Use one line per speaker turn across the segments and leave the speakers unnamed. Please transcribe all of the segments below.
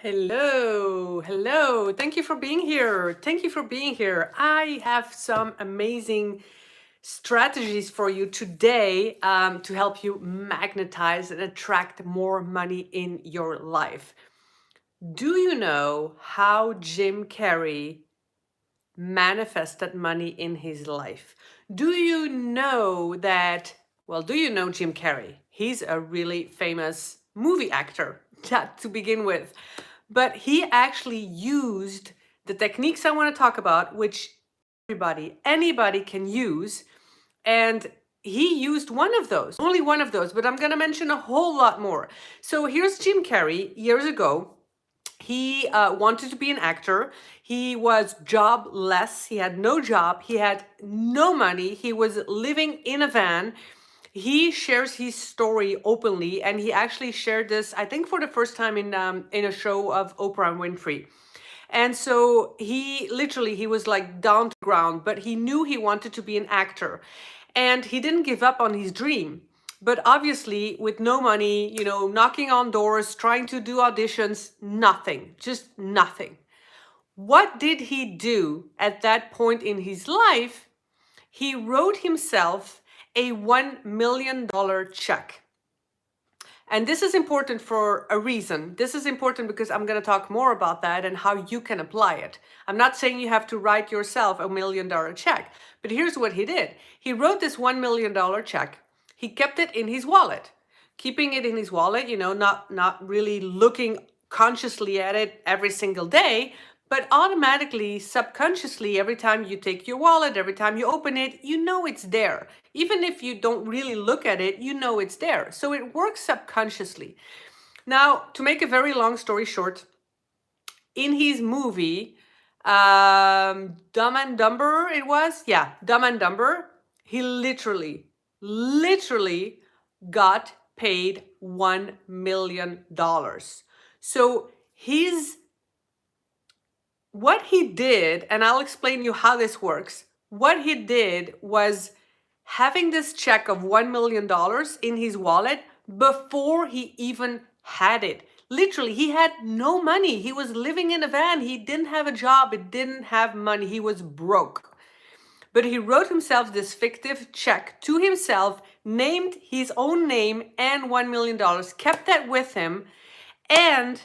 Hello. Thank you for being here. Thank you for being here. I have some amazing strategies for you today to help you magnetize and attract more money in your life. Do you know how Jim Carrey manifested money in his life? Do you know that? Well, do you know Jim Carrey? He's a really famous movie actor, that to begin with. But he actually used the techniques I want to talk about, which anybody can use. And he used one of those, only one of those, but I'm going to mention a whole lot more. So here's Jim Carrey years ago. He wanted to be an actor. He was jobless. He had no job. He had no money. He was living in a van. He shares his story openly, and he actually shared this, I think, for the first time in a show of Oprah Winfrey. And so he was like down to ground, but he knew he wanted to be an actor. And he didn't give up on his dream. But obviously, with no money, knocking on doors, trying to do auditions, nothing, just nothing. What did he do at that point in his life? He wrote himself a $1 million check. And this is important for a reason. This is important because I'm going to talk more about that and how you can apply it. I'm not saying you have to write yourself a $1 million check, but here's what he did. He wrote this $1 million check. He kept it in his wallet. Keeping it in his wallet, not really looking consciously at it every single day, but automatically, subconsciously, every time you take your wallet, every time you open it, it's there. Even if you don't really look at it, it's there. So it works subconsciously. Now, to make a very long story short, in his movie, Dumb and Dumber, it was? Yeah, Dumb and Dumber, he literally got paid $1 million. So what he did, and I'll explain you how this works. What he did was having this check of $1 million in his wallet before he even had it. Literally, he had no money. He was living in a van. He didn't have a job. He didn't have money. He was broke. But he wrote himself this fictive check to himself, named his own name and $1 million, kept that with him, and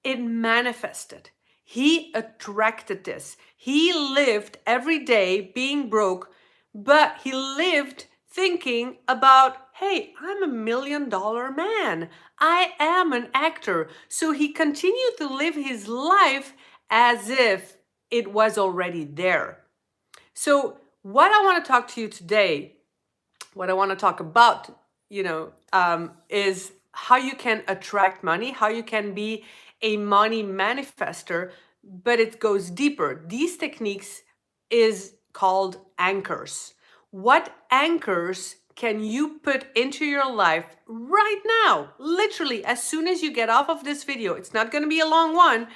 it manifested. He attracted this. He lived every day being broke, but he lived thinking about, hey, I'm a $1 million man. I am an actor. So he continued to live his life as if it was already there. So what I want to talk to you today, what I want to talk about, is how you can attract money, how you can be a money manifester, but it goes deeper. These techniques is called anchors. What anchors can you put into your life right now? Literally, as soon as you get off of this video, it's not going to be a long one.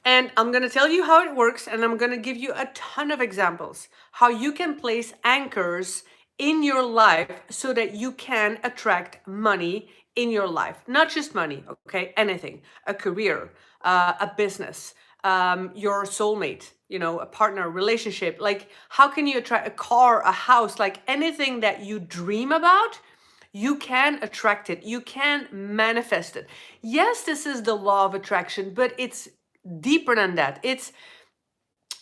And I'm going to tell you how it works, and I'm going to give you a ton of examples how you can place anchors in your life so that you can attract money in your life. Not just money, okay? Anything. A career, a business, your soulmate, a partner, a relationship. Like, how can you attract a car, a house, like anything that you dream about? You can attract it. You can manifest it. Yes, this is the law of attraction, but it's deeper than that. It's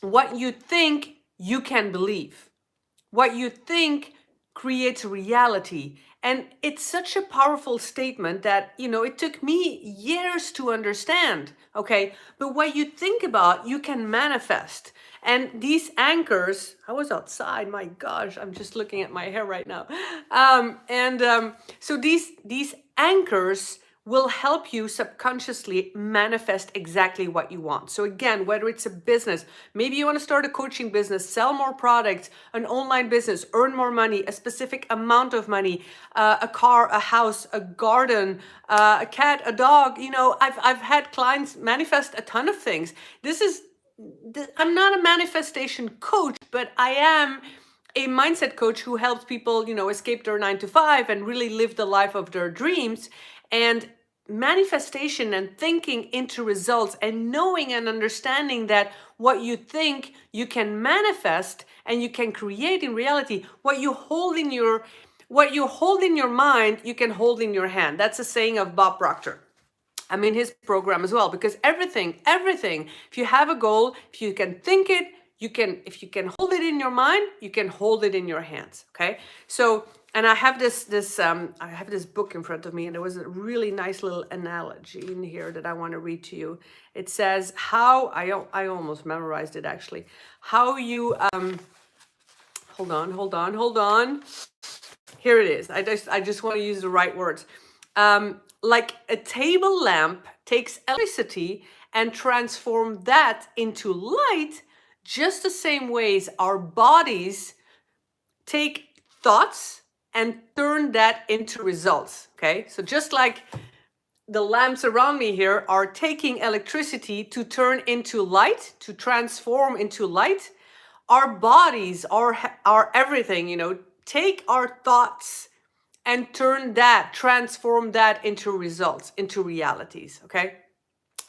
what you think you can believe. What you think creates reality. And it's such a powerful statement that, it took me years to understand, okay? But what you think about, you can manifest. And these anchors, I was outside, my gosh, I'm just looking at my hair right now. So these anchors will help you subconsciously manifest exactly what you want. So again, whether it's a business, maybe you want to start a coaching business, sell more products, an online business, earn more money, a specific amount of money, a car, a house, a garden, a cat, a dog. I've had clients manifest a ton of things. I'm not a manifestation coach, but I am a mindset coach who helps people, escape their 9 to 5 and really live the life of their dreams. And manifestation and thinking into results, and knowing and understanding that what you think you can manifest and you can create in reality. What you hold in your mind, you can hold in your hand. That's a saying of Bob Proctor. I'm in his program as well, because everything, if you have a goal, if you can think it, if you can hold it in your mind, you can hold it in your hands. Okay. So, and I have I have this book in front of me, and there was a really nice little analogy in here that I want to read to you. It says how, I almost memorized it actually, how you, hold on. Here it is. I just want to use the right words. Like a table lamp takes electricity and transform that into light, just the same ways our bodies take thoughts and turn that into results. Okay, so just like the lamps around me here are taking electricity to turn into light, to transform into light, our bodies, our everything, take our thoughts and transform that into results, into realities. Okay.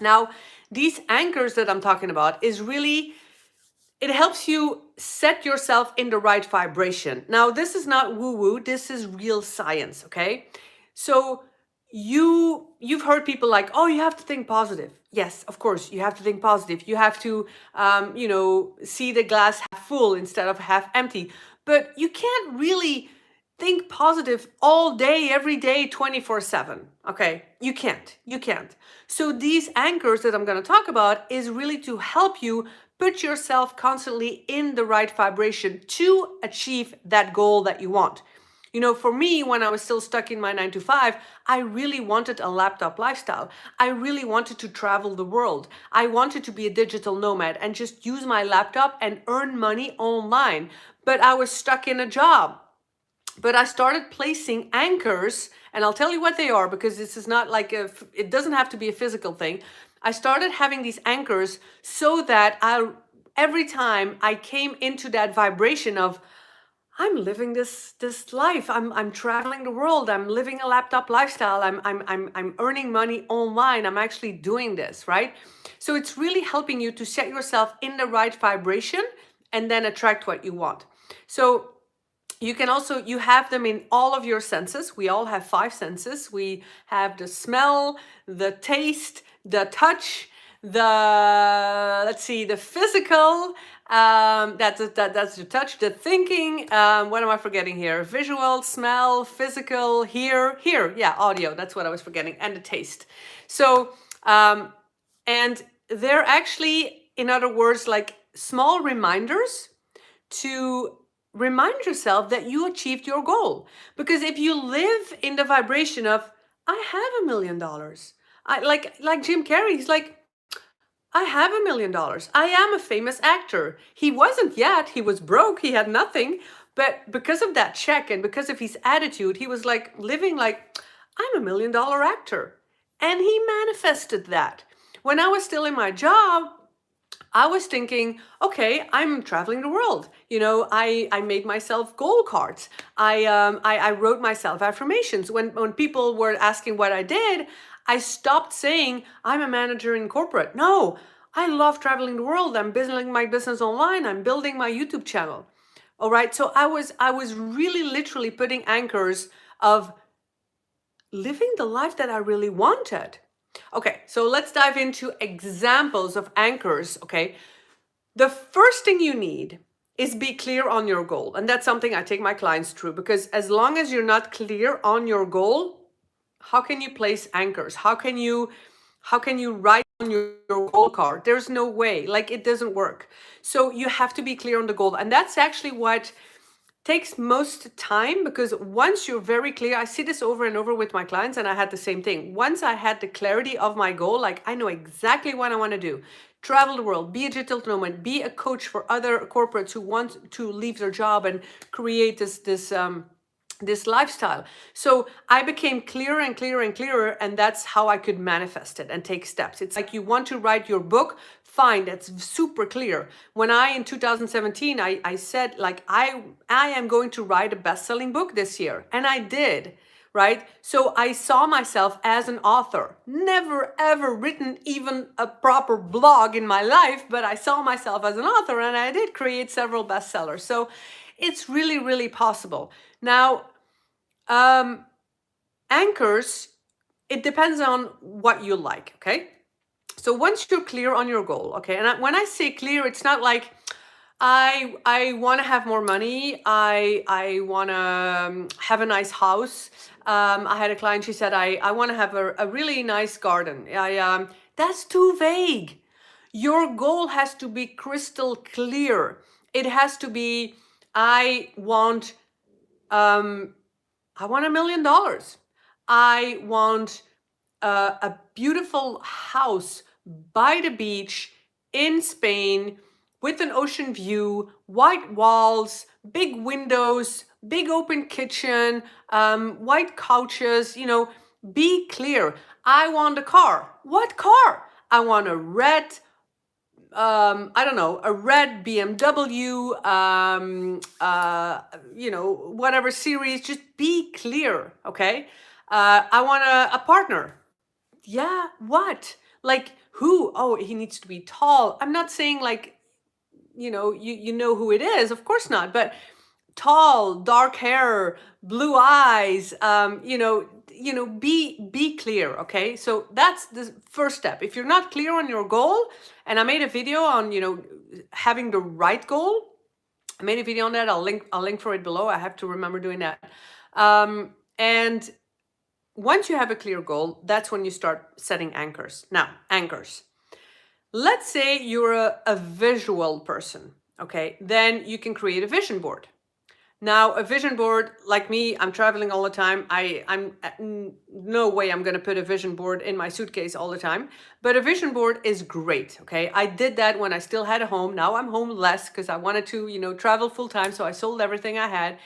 Now, these anchors that I'm talking about is really, it helps you set yourself in the right vibration. Now, this is not woo-woo, this is real science, okay? So you've heard people like, oh, you have to think positive. Yes, of course, you have to think positive. You have to, see the glass half full instead of half empty. But you can't really think positive all day, every day, 24/7. Okay, you can't. So these anchors that I'm going to talk about is really to help you put yourself constantly in the right vibration to achieve that goal that you want. For me, when I was still stuck in my 9 to 5, I really wanted a laptop lifestyle. I really wanted to travel the world. I wanted to be a digital nomad and just use my laptop and earn money online. But I was stuck in a job. But I started placing anchors, and I'll tell you what they are, because this is not like it doesn't have to be a physical thing. I started having these anchors so that every time I came into that vibration of, I'm living this life. I'm traveling the world. I'm living a laptop lifestyle. I'm earning money online. I'm actually doing this, right? So it's really helping you to set yourself in the right vibration and then attract what you want. So you can also, you have them in all of your senses. We all have 5 senses. We have the smell, the taste, the touch, the physical, that's the touch, the thinking, what am I forgetting here? Visual, smell, physical, hear, yeah, audio, that's what I was forgetting, and the taste. So, and they're actually, in other words, like small reminders to remind yourself that you achieved your goal. Because if you live in the vibration of, I have $1 million, I like Jim Carrey, he's like, I have $1 million. I am a famous actor. He wasn't yet. He was broke. He had nothing. But because of that check and because of his attitude, he was like living like, I'm $1 million actor. And he manifested that. When I was still in my job, I was thinking, okay, I'm traveling the world. I made myself goal cards. I wrote myself affirmations. When people were asking what I did, I stopped saying I'm a manager in corporate. No, I love traveling the world. I'm building my business online. I'm building my YouTube channel. All right. So I was really literally putting anchors of living the life that I really wanted. Okay, so let's dive into examples of anchors. Okay, the first thing you need is be clear on your goal. And that's something I take my clients through, because as long as you're not clear on your goal, how can you place anchors? How can you write on your goal card? There's no way, like it doesn't work. So you have to be clear on the goal. And that's actually what takes most time, because once you're very clear, I see this over and over with my clients, and I had the same thing. Once I had the clarity of my goal, like I know exactly what I want to do, travel the world, be a digital nomad, be a coach for other corporates who want to leave their job and create this lifestyle. So I became clearer and clearer and clearer, and that's how I could manifest it and take steps. It's like you want to write your book, fine, that's super clear. When in 2017, I said like, I am going to write a best-selling book this year. And I did. right? So I saw myself as an author. Never ever written even a proper blog in my life, but I saw myself as an author, and I did create several bestsellers. So it's really, really possible. Now, anchors, it depends on what you like, okay? So once you're clear on your goal, okay, and when I say clear, it's not like I want to have more money. I want to have a nice house. I had a client. She said I want to have a really nice garden. That's too vague. Your goal has to be crystal clear. It has to be I want $1 million. I want a beautiful house by the beach in Spain with an ocean view, white walls, big windows, big open kitchen, white couches. Be clear. I want a car. What car? I want a red, I don't know, a red BMW, whatever series. Just be clear, okay? I want a partner. Yeah, what? Like who? Oh, he needs to be tall. I'm not saying like, you know who it is, of course not, but tall, dark hair, blue eyes, be clear, okay? So that's the first step. If you're not clear on your goal, and I made a video on, having the right goal. I made a video on that. I'll link for it below. I have to remember doing that. And once you have a clear goal, that's when you start setting anchors. Now, anchors. Let's say you're a visual person, okay? Then you can create a vision board. Now, a vision board, like me, I'm traveling all the time. I'm no way I'm going to put a vision board in my suitcase all the time. But a vision board is great, okay? I did that when I still had a home. Now I'm home less because I wanted to, travel full time. So I sold everything I had.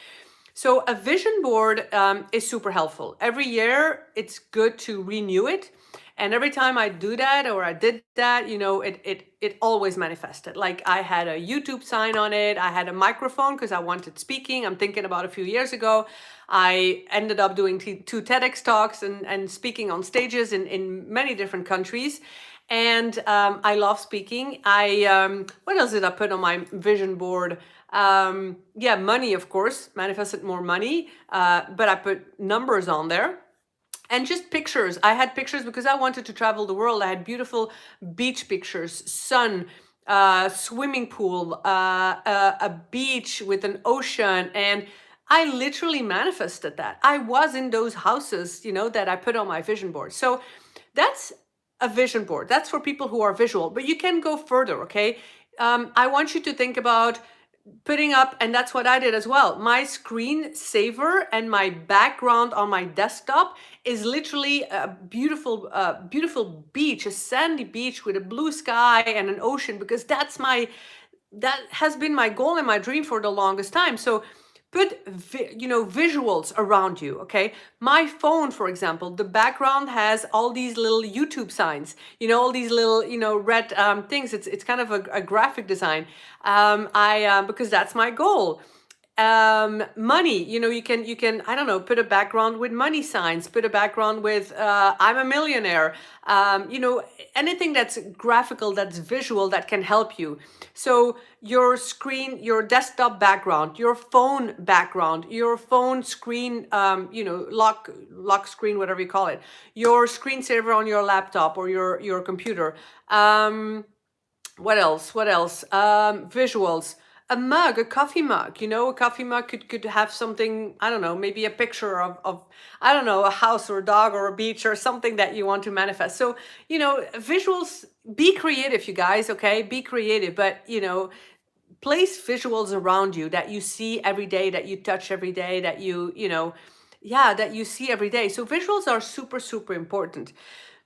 So a vision board is super helpful. Every year, it's good to renew it. And every time I do that or I did that, it always manifested. Like I had a YouTube sign on it. I had a microphone because I wanted speaking. I'm thinking about a few years ago. I ended up doing two TEDx talks and speaking on stages in many different countries. And I love speaking. What else did I put on my vision board? Money, of course, manifested more money, but I put numbers on there. And just pictures. I had pictures because I wanted to travel the world. I had beautiful beach pictures, sun, swimming pool, a beach with an ocean. And I literally manifested that. I was in those houses, that I put on my vision board. So that's a vision board. That's for people who are visual, but you can go further, okay? I want you to think about putting up, and that's what I did as well. My screen saver and my background on my desktop is literally a beautiful, beautiful beach, a sandy beach with a blue sky and an ocean, because that has been my goal and my dream for the longest time. So put visuals around you, okay? My phone, for example, the background has all these little YouTube signs, all these little red things. It's kind of a graphic design. Because that's my goal. Money, you can I don't know, put a background with money signs, put a background with I'm a millionaire, anything that's graphical, that's visual, that can help you. So your screen, your desktop background, your phone background, your phone screen, lock screen, whatever you call it, your screensaver on your laptop or your computer. What else? Visuals. A mug, a coffee mug. A coffee mug could have something, I don't know, maybe a picture of I don't know, a house or a dog or a beach or something that you want to manifest. So, visuals, be creative, you guys, okay? Be creative, but, place visuals around you that you see every day, that you touch every day, that that you see every day. So visuals are super, super important.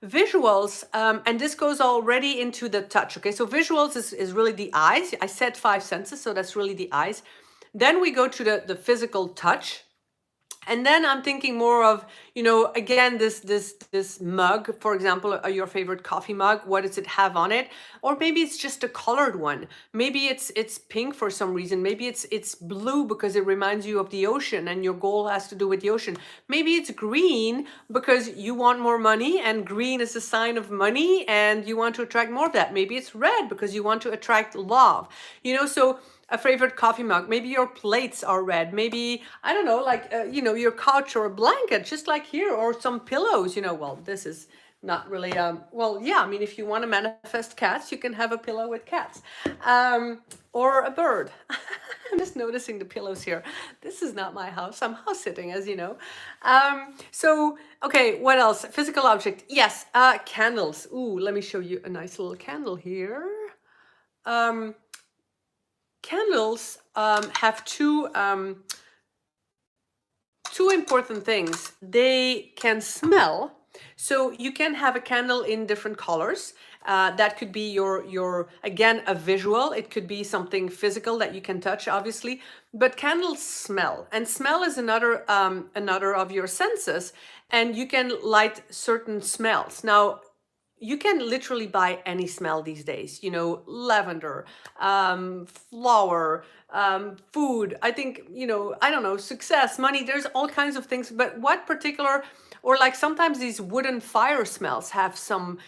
Visuals, and this goes already into the touch, okay? So visuals is really the eyes. I said 5 senses, so that's really the eyes. Then we go to the physical touch. And then I'm thinking more of, again, this mug, for example, your favorite coffee mug. What does it have on it? Or maybe it's just a colored one. Maybe it's pink for some reason. Maybe it's blue because it reminds you of the ocean and your goal has to do with the ocean. Maybe it's green because you want more money and green is a sign of money and you want to attract more of that. Maybe it's red because you want to attract love. So a favorite coffee mug. Maybe your plates are red. Maybe, I don't know, like, your couch or a blanket, just like here, or some pillows, well, this is not really, well, yeah, I mean, if you want to manifest cats, you can have a pillow with cats, or a bird. I'm just noticing the pillows here. This is not my house. I'm house sitting, as you know. So, okay, what else? Physical object. Yes, candles. Ooh, let me show you a nice little candle here. Candles have two important things. They can smell. So you can have a candle in different colors. That could be your again, a visual. It could be something physical that you can touch, obviously. But candles smell, and smell is another of your senses. And you can light certain smells. Now, you can literally buy any smell these days, lavender, flower, food. I think, I don't know, success, money, there's all kinds of things. But what particular, or like sometimes these wooden fire smells have some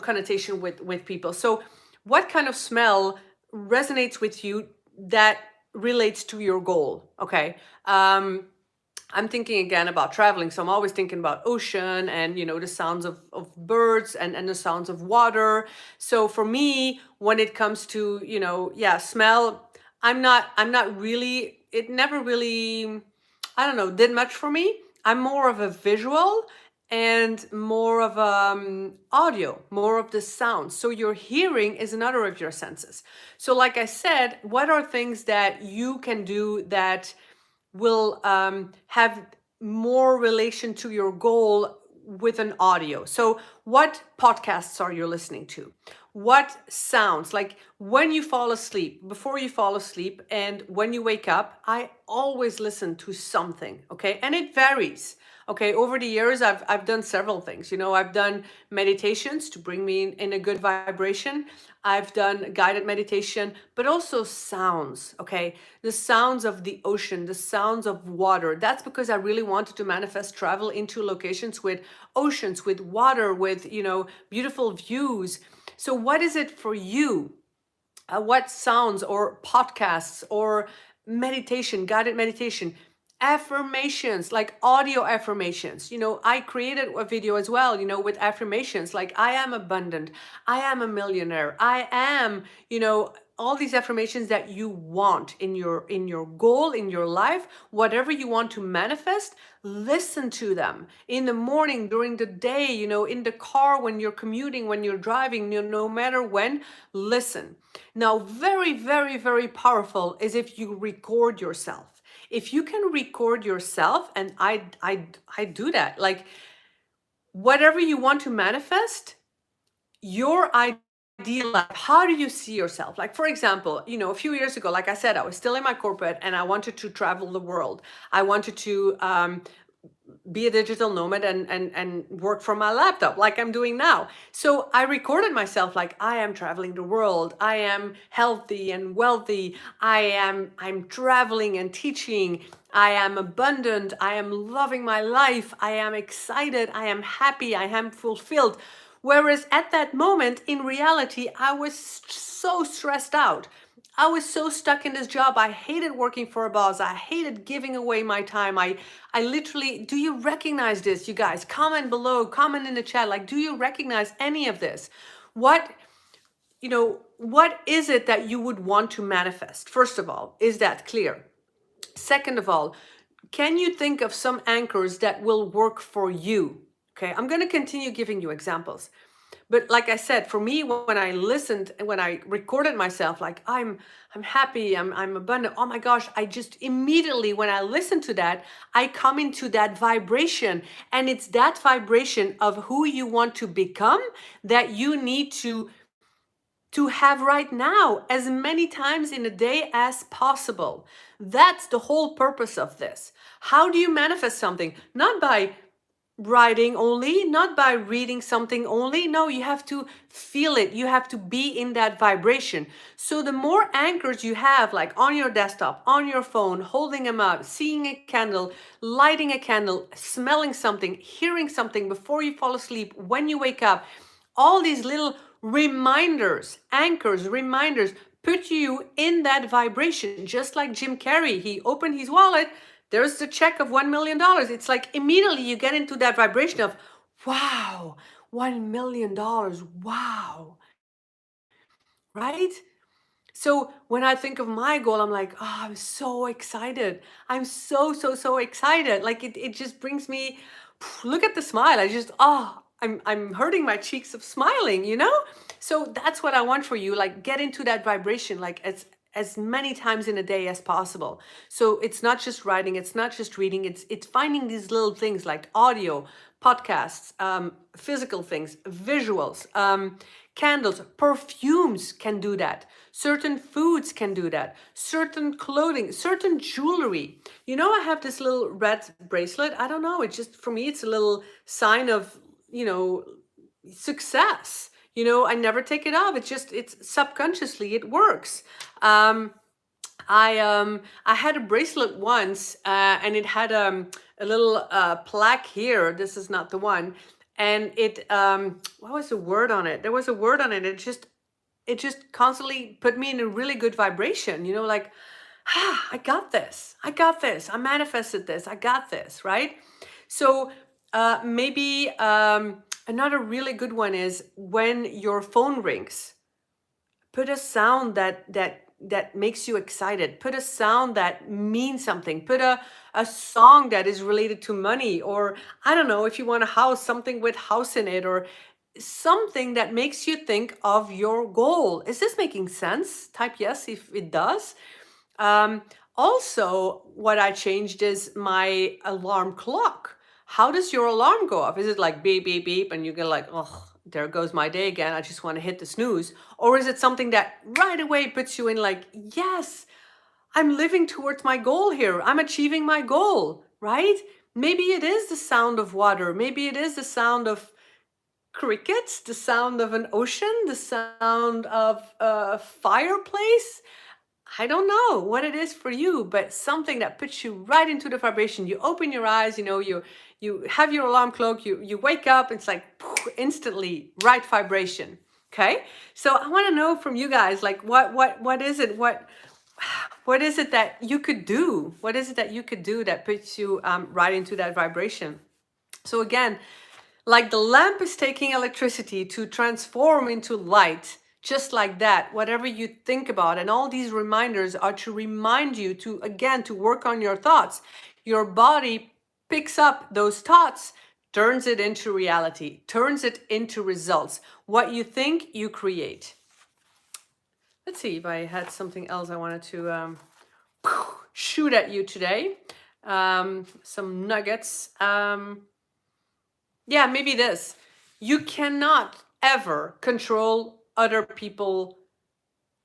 connotation with people. So what kind of smell resonates with you that relates to your goal? Okay. I'm thinking again about traveling. So I'm always thinking about ocean and, the sounds of birds and the sounds of water. So for me, when it comes to, yeah, smell, I'm not really, it never really, I don't know, did much for me. I'm more of a visual and more of audio, more of the sound. So your hearing is another of your senses. So like I said, what are things that you can do that will have more relation to your goal with an audio? So what podcasts are you listening to? What sounds, like when you fall asleep, before you fall asleep, and when you wake up? I always listen to something, okay? And it varies. Okay, over the years, I've done several things. I've done meditations to bring me in a good vibration. I've done guided meditation, but also sounds. Okay, the sounds of the ocean, the sounds of water. That's because I really wanted to manifest travel into locations with oceans, with water, with beautiful views. So, what is it for you? What sounds or podcasts or meditation, guided meditation, affirmations, like audio affirmations? I created a video as well, with affirmations like I am abundant, I am a millionaire, I am, all these affirmations that you want in your goal, in your life, whatever you want to manifest. Listen to them in the morning, during the day, in the car, when you're commuting, when you're driving, no matter when. Listen. Now, very, very, very powerful is if you record yourself. If you can record yourself, and I do that, like whatever you want to manifest, your ideal life, how do you see yourself? Like, for example, a few years ago, like I said, I was still in my corporate and I wanted to travel the world. I wanted to be a digital nomad and work from my laptop like I'm doing now. So I recorded myself like I am traveling the world. I am healthy and wealthy. I'm traveling and teaching. I am abundant. I am loving my life. I am excited. I am happy. I am fulfilled. Whereas at that moment, in reality, I was so stressed out. I was so stuck in this job. I hated working for a boss. I hated giving away my time. I literally, do you recognize this, you guys? Comment below, comment in the chat. Like, do you recognize any of this? What is it that you would want to manifest? First of all, is that clear? Second of all, can you think of some anchors that will work for you? Okay, I'm going to continue giving you examples. But like I said, for me, when I listened and when I recorded myself, like I'm happy, I'm abundant. Oh my gosh, I just immediately, when I listen to that, I come into that vibration. And it's that vibration of who you want to become that you need to to have right now as many times in a day as possible. That's the whole purpose of this. How do you manifest something? Not by writing only, not by reading something only. No, you have to feel it. You have to be in that vibration. So the more anchors you have, like on your desktop, on your phone, holding them up, seeing a candle, lighting a candle, smelling something, hearing something before you fall asleep, when you wake up, all these little reminders, anchors, reminders, put you in that vibration. Just like Jim Carrey, he opened his wallet, there's the check of $1 million. It's like immediately you get into that vibration of, wow, $1 million, wow, right? So when I think of my goal, I'm like, oh, I'm so excited. I'm so excited. Like it just brings me, look at the smile. I just, I'm hurting my cheeks of smiling, you know? So that's what I want for you. Like get into that vibration, like as many times in a day as possible. So it's not just writing, it's not just reading, it's finding these little things like audio, podcasts, physical things, visuals, candles, perfumes can do that. Certain foods can do that. Certain clothing, certain jewelry. You know, I have this little red bracelet. I don't know. It's just, for me, it's a little sign of, success. I never take it off. It's subconsciously, it works. I had a bracelet once, and it had a little plaque here. This is not the one, and it what was the word on it? There was a word on it. It just constantly put me in a really good vibration. Like, I got this. I got this. I manifested this. I got this. Right. So maybe another really good one is when your phone rings. Put a sound that makes you excited. Put a sound that means something. Put a song that is related to money, or I don't know, if you want a house, something with house in it, or something that makes you think of your goal. Is this making sense? Type yes if it does. Also, what I changed is my alarm clock. How does your alarm go off? Is it like beep, beep, beep, and you get like, oh, there goes my day again. I just want to hit the snooze. Or is it something that right away puts you in like, yes, I'm living towards my goal here. I'm achieving my goal, right? Maybe it is the sound of water. Maybe it is the sound of crickets, the sound of an ocean, the sound of a fireplace. I don't know what it is for you, but something that puts you right into the vibration. You open your eyes, you have your alarm clock, you wake up, it's like poof, instantly right vibration. Okay? So I want to know from you guys, like what is it? What is it that you could do? What is it that you could do that puts you right into that vibration? So again, like the lamp is taking electricity to transform into light, just like that, whatever you think about, and all these reminders are to remind you to, again, to work on your thoughts. Your body picks up those thoughts, turns it into reality, turns it into results. What you think, you create. Let's see if I had something else I wanted to shoot at you today. Some nuggets. Yeah, maybe this. You cannot ever control other people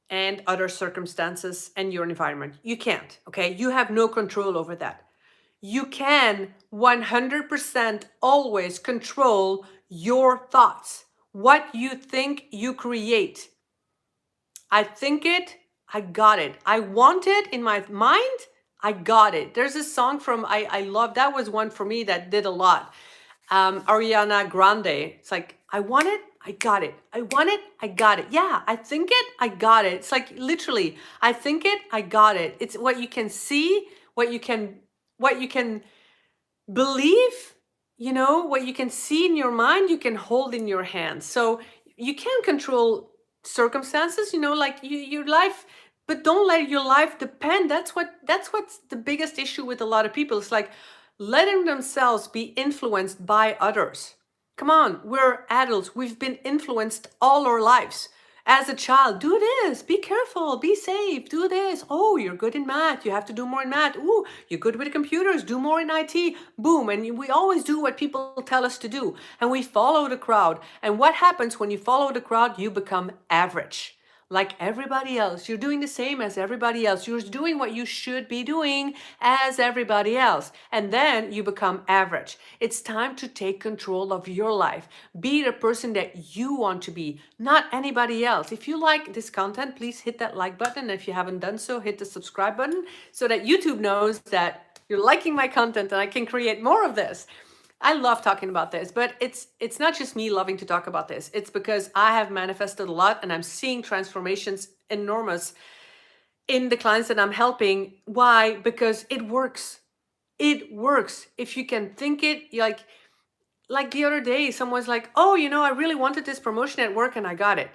and other circumstances and your environment. You can't, okay? You have no control over that. You can 100% always control your thoughts. What you think, you create. I think it, I got it. I want it in my mind, I got it. There's a song from, I love, that was one for me that did a lot. Ariana Grande. It's like, I want it, I got it. I want it, I got it. Yeah, I think it, I got it. It's like literally, I think it, I got it. It's what you can see, what you can believe, what you can see in your mind, you can hold in your hands. So you can control circumstances, like your life, but don't let your life depend. That's what's the biggest issue with a lot of people. It's like letting themselves be influenced by others. Come on, we're adults. We've been influenced all our lives. As a child, do this, be careful, be safe, do this. Oh, you're good in math, you have to do more in math. Ooh, you're good with computers, do more in IT. Boom, and we always do what people tell us to do. And we follow the crowd. And what happens when you follow the crowd? You become average. like everybody else. You're doing the same as everybody else. You're doing what you should be doing as everybody else. And then you become average. It's time to take control of your life. Be the person that you want to be, not anybody else. If you like this content, please hit that like button. If you haven't done so, hit the subscribe button so that YouTube knows that you're liking my content and I can create more of this. I love talking about this, but it's not just me loving to talk about this. It's because I have manifested a lot and I'm seeing transformations enormous in the clients that I'm helping. Why? Because it works. It works. If you can think it, like the other day, someone's like, "Oh, I really wanted this promotion at work and I got it."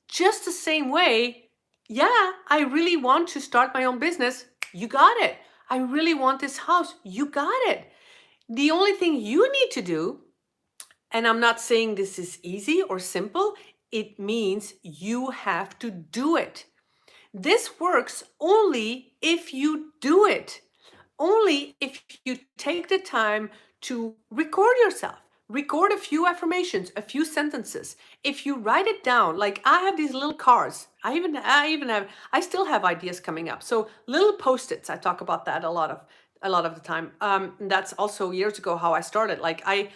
Just the same way, yeah, I really want to start my own business. You got it. I really want this house. You got it. The only thing you need to do, and I'm not saying this is easy or simple, it means you have to do it. This works only if you do it. Only if you take the time to record yourself. Record a few affirmations, a few sentences. If you write it down, like I have these little cards. I still have ideas coming up. So little post-its. I talk about that a lot of the time. That's also years ago how I started. Like I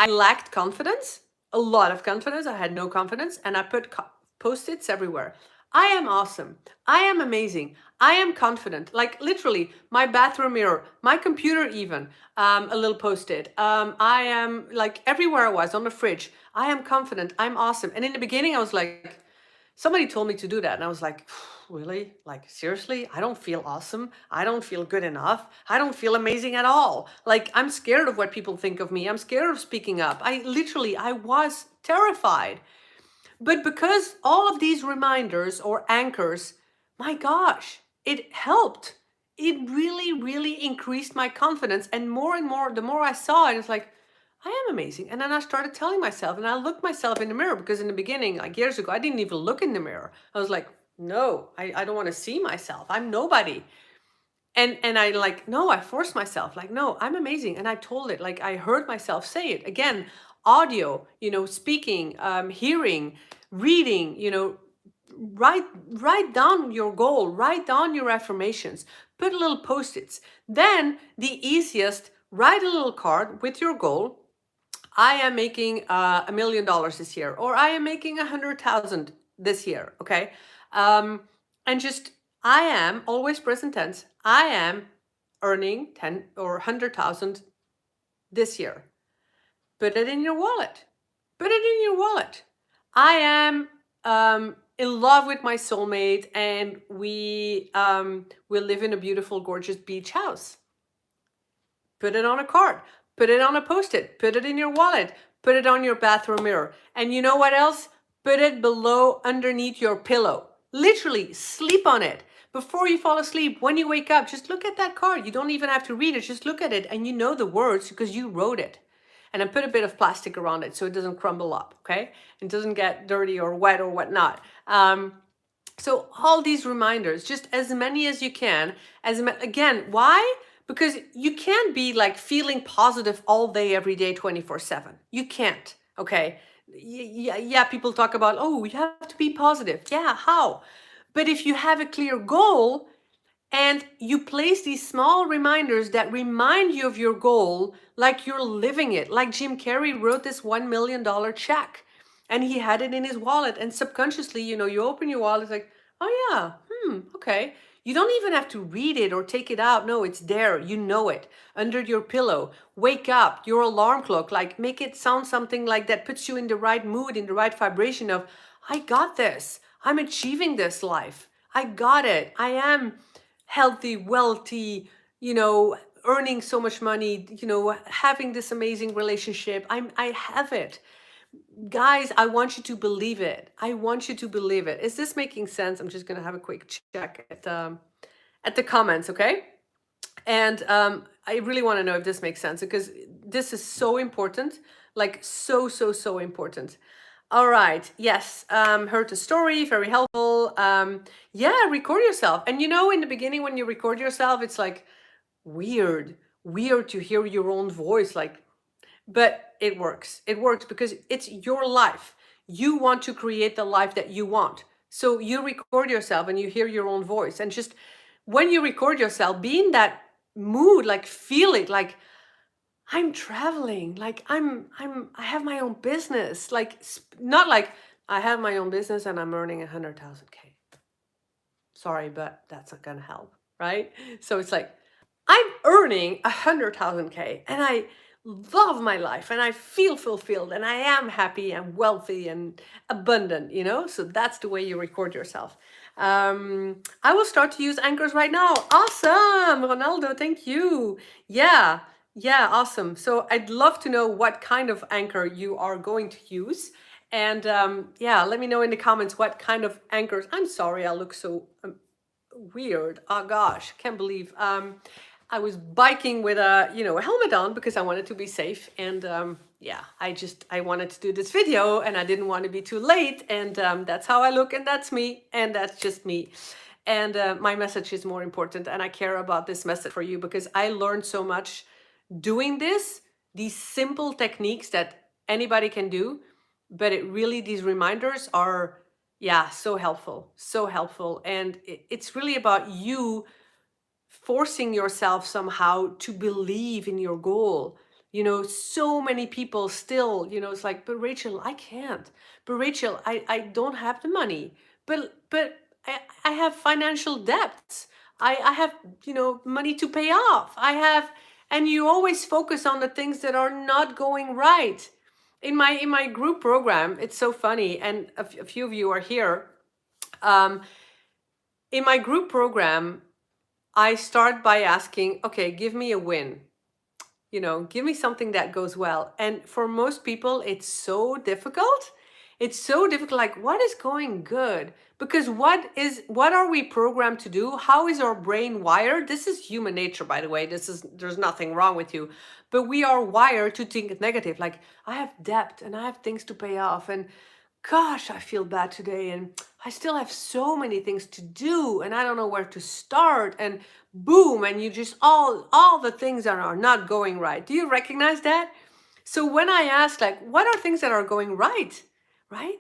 lacked confidence, a lot of confidence. I had no confidence, and I put post-its everywhere. I am awesome. I am amazing. I am confident. Like literally, my bathroom mirror, my computer, even a little post-it. I am like everywhere I was on the fridge. I am confident. I'm awesome. And in the beginning, I was like, somebody told me to do that, and I was like, really? Like seriously? I don't feel awesome. I don't feel good enough. I don't feel amazing at all. Like I'm scared of what people think of me. I'm scared of speaking up. I was terrified. But because all of these reminders or anchors, my gosh, it helped. It really, really increased my confidence. And more, the more I saw it, it's like, I am amazing. And then I started telling myself, and I looked myself in the mirror, because in the beginning, like years ago, I didn't even look in the mirror. I was like, no, I don't want to see myself. I'm nobody. And I like, no, I forced myself, like, no, I'm amazing. And I told it, like, I heard myself say it again. Audio, speaking, hearing, reading, write down your goal, write down your affirmations, put little post-its. Then the easiest, write a little card with your goal. I am making $1 million this year, or I am making 100,000 this year. Okay. And just, I am, always present tense, I am earning 10 or 100,000 this year. Put it in your wallet. Put it in your wallet. I am in love with my soulmate, and we will live in a beautiful, gorgeous beach house. Put it on a card. Put it on a post-it. Put it in your wallet. Put it on your bathroom mirror. And you know what else? Put it below, underneath your pillow. Literally, sleep on it. Before you fall asleep, when you wake up, just look at that card. You don't even have to read it. Just look at it, and you know the words because you wrote it. And then put a bit of plastic around it so it doesn't crumble up, okay? It doesn't get dirty or wet or whatnot. So all these reminders, just as many as you can. Again, why? Because you can't be like feeling positive all day, every day, 24/7. You can't, okay? Yeah, people talk about, oh, you have to be positive. Yeah, how? But if you have a clear goal and you place these small reminders that remind you of your goal, like you're living it, like Jim Carrey wrote this $1 million check and he had it in his wallet, and subconsciously, you open your wallet, it's like, oh yeah, okay. You don't even have to read it or take it out. No, it's there. You know it under your pillow. Wake up, your alarm clock, like make it sound something like that puts you in the right mood, in the right vibration of, I got this. I'm achieving this life. I got it. I am healthy, wealthy, earning so much money, having this amazing relationship. I have it. Guys, I want you to believe it. I want you to believe it. Is this making sense? I'm just going to have a quick check at the comments, okay? And I really want to know if this makes sense, because this is so important, like so, so, so important. All right. Yes. Heard the story. Very helpful. Yeah, record yourself. And in the beginning, when you record yourself, it's like weird to hear your own voice, like, but it works. It works because it's your life. You want to create the life that you want. So you record yourself and you hear your own voice, and just when you record yourself, be in that mood, like feel it, like I'm traveling, like I have my own business, like not like I have my own business and I'm earning 100,000 K. Sorry, but that's not gonna help, right? So it's like I'm earning 100,000 K and I love my life and I feel fulfilled and I am happy and wealthy and abundant, So that's the way you record yourself. I will start to use anchors right now. Awesome, Ronaldo, thank you. Yeah, yeah, awesome. So I'd love to know what kind of anchor you are going to use. And yeah, let me know in the comments what kind of anchors. I'm sorry, I look so weird. Oh gosh, can't believe. I was biking with a helmet on because I wanted to be safe, and yeah, I wanted to do this video and I didn't want to be too late, and that's how I look, and that's me, and that's just me. And my message is more important, and I care about this message for you because I learned so much doing this, these simple techniques that anybody can do, but these reminders are, yeah, so helpful, so helpful. And it's really about you forcing yourself somehow to believe in your goal. So many people still, it's like, but Rachel, I can't. But Rachel, I don't have the money. But I have financial debts. I have, money to pay off. And you always focus on the things that are not going right. In my group program, it's so funny, and a few of you are here. In my group program, I start by asking, okay, give me a win. Give me something that goes well. And for most people, it's so difficult. It's so difficult. Like, what is going good? Because what are we programmed to do? How is our brain wired? This is human nature, by the way. There's nothing wrong with you. But we are wired to think negative. Like, I have debt and I have things to pay off. And gosh, I feel bad today. And I still have so many things to do. And I don't know where to start. And boom, and you just all the things that are not going right. Do you recognize that? So when I ask, like, what are things that are going right, right?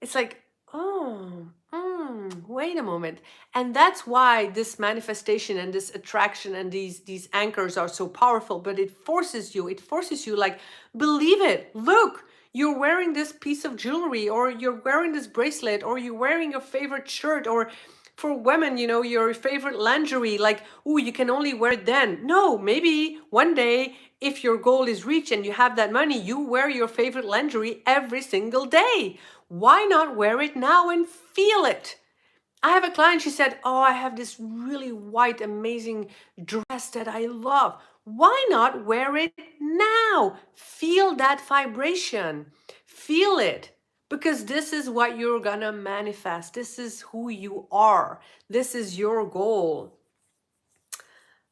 It's like, oh, wait a moment. And that's why this manifestation and this attraction and these anchors are so powerful. But it forces you, like, believe it. Look, you're wearing this piece of jewelry, or you're wearing this bracelet, or you're wearing your favorite shirt, or for women, your favorite lingerie, like, oh, you can only wear it then. No, maybe one day, if your goal is reached and you have that money, you wear your favorite lingerie every single day. Why not wear it now and feel it? I have a client, she said, oh, I have this really white, amazing dress that I love. Why not wear it now? Feel that vibration. Feel it. Because this is what you're gonna manifest. This is who you are. This is your goal.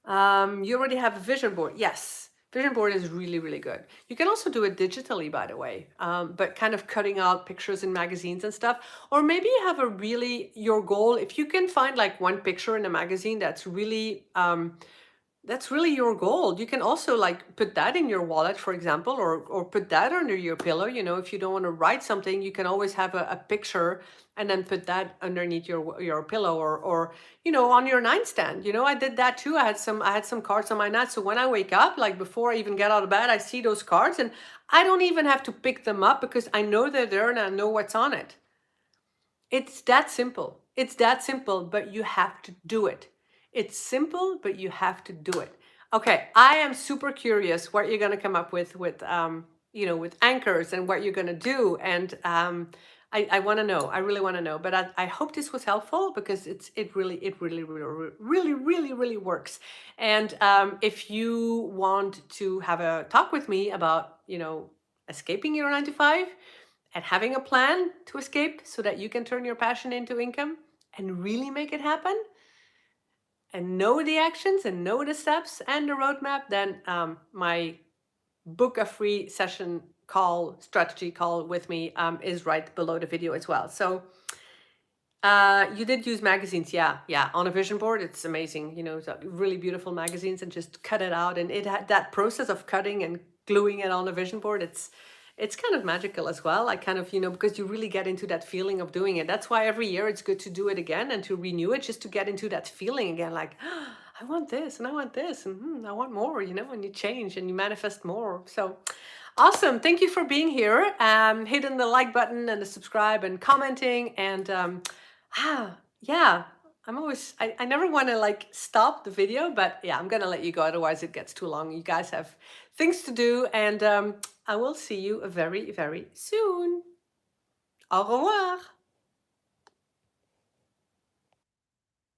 You already have a vision board. Yes, vision board is really, really good. You can also do it digitally, by the way, but kind of cutting out pictures in magazines and stuff. Or maybe you have your goal. If you can find like one picture in a magazine that's really your goal. You can also like put that in your wallet, for example, or put that under your pillow. If you don't want to write something, you can always have a picture and then put that underneath your pillow, or on your nightstand. I did that too. I had some cards on my night. So when I wake up, like before I even get out of bed, I see those cards and I don't even have to pick them up because I know they're there and I know what's on it. It's that simple. It's that simple, but you have to do it. It's simple, but you have to do it. Okay, I am super curious what you're going to come up with anchors and what you're going to do. And I want to know. I really want to know. But I hope this was helpful because it really works. And if you want to have a talk with me about escaping your 9 to 5 and having a plan to escape so that you can turn your passion into income and really make it happen, and know the actions and know the steps and the roadmap, then my book a free session strategy call with me is right below the video as well. So you did use magazines. Yeah. On a vision board, it's amazing. Really beautiful magazines, and just cut it out. And it had that process of cutting and gluing it on a vision board. It's it's kind of magical as well. I kind of, because you really get into that feeling of doing it. That's why every year it's good to do it again and to renew it, just to get into that feeling again, like, I want this and I want this and I want more, and you change and you manifest more. So awesome. Thank you for being here. Hitting the like button and the subscribe and commenting. And yeah, I never want to like stop the video, but yeah, I'm going to let you go. Otherwise it gets too long. You guys have things to do. And I will see you very, very soon. Au revoir.